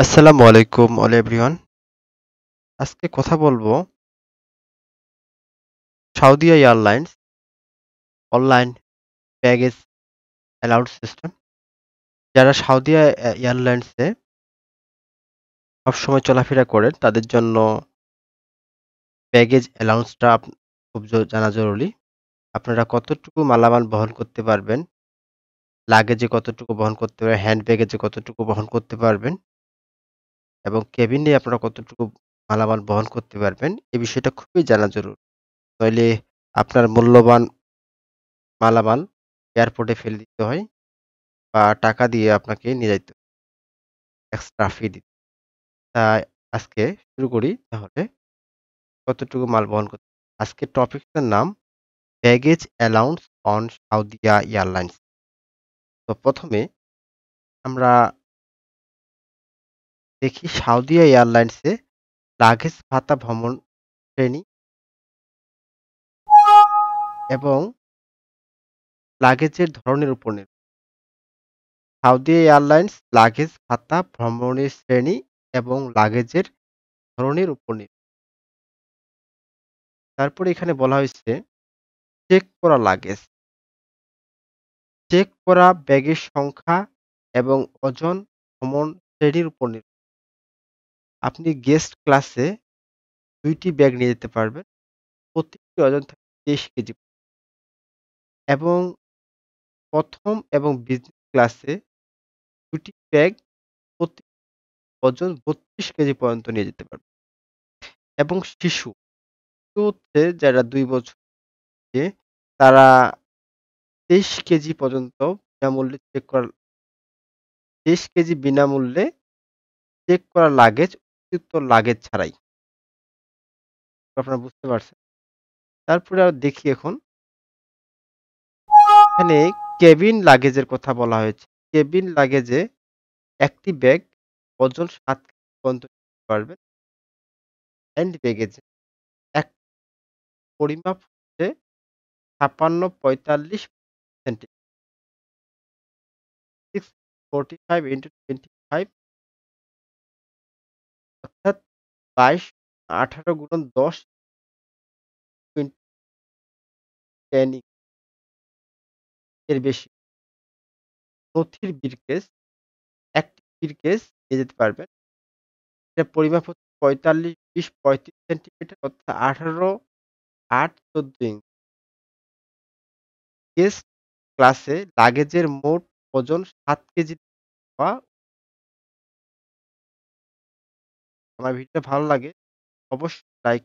আসসালামু আলাইকুম all everyone. আজকে কথা বলবো Saudia airlines online baggage allowed system. যারা সাউদিয়া এয়ারলাইন্সে সবসময় চলাফেরা করেন তাদের জন্য ব্যাগেজ অ্যালাউন্সটা খুব জানা জরুরি। আপনারা কতটুকু মালামাল বহন করতে পারবেন, লাগেজে কতটুকু বহন করতে পারবেন, হ্যান্ড ব্যাগেজে কতটুকু বহন করতে পারবেন এবং কেবিনে আপনারা কতটুকু মালামাল বহন করতে পারবেন, এই বিষয়টা খুবই জানা জরুরি। নইলে আপনার মূল্যবান মালামাল এয়ারপোর্টে ফেলে দিতে হয় বা টাকা দিয়ে আপনাকে নিয়ে যাইতে এক্সট্রা ফি দিতে। তাই আজকে শুরু করি তাহলে কতটুকু মাল বহন করতে আজকের টপিকটার নাম baggage allowance on Saudia airlines. তো ১ম এ আমরা দেখি সাউদিয়া এয়ারলাইন্সে লাগেজ ভাতা ভ্রমণ শ্রেণী এবং লাগেজের ধরনের উপর সাউদিয়া এয়ারলাইন্স লাগেজ ভাতা ভ্রমণের শ্রেণী এবং লাগেজের ধরনের উপর তারপরে এখানে বলা হয়েছে চেক করা লাগেজ। চেক করা ব্যাগের সংখ্যা এবং ওজন ভ্রমণ শ্রেণীর উপর আপনি গেস্ট ক্লাসে ২ টি ব্যাগ নিয়ে যেতে পারবেন। প্রতিটি ওজন থাকে ২৩ কেজি এবং ১ম এবং বিজনেস ক্লাসে ২ টি ব্যাগ প্রতি ওজন ৩২ কেজি পর্যন্ত নিয়ে যেতে পারবেন এবং শিশু হচ্ছে যারা ২ বছর তারা ২৩ কেজি পর্যন্ত বিনামূল্যে চেক করা ২৩ কেজি বিনামূল্যে চেক করা লাগেজ অতিরিক্ত লাগেজ ছাড়াই। আপনারা বুঝতে পারছেন? তারপরে দেখি এখন এখানে কেবিন লাগেজের কথা বলা হয়েছে। কেবিন লাগেজে একটি ব্যাগ ওজন ৭ কেজি পর্যন্ত নিতে পারবেন। হ্যান্ড ব্যাগেজে এক পরিমাপ হচ্ছে ৫৬-৪৫ সেন্টিমিটার 645 × 25 অর্থাৎ ২২ ১৮ × ১০ 10 এর বেশি। নথির ব্রিফকেস একটি ব্রিফকেস নিয়ে যেতে পারবেন। এটার পরিমাপ হচ্ছে ৪৫, ২০, ৩৫ সেন্টিমিটার অর্থাৎ ১৮, ৮, ১৪ ইঞ্চি। গেস্ট ক্লাসে লাগেজের মোট ওজন ৭ কেজি হওয়া। আমার ভিডিওটা ভালো লাগে অবশ্যই লাইক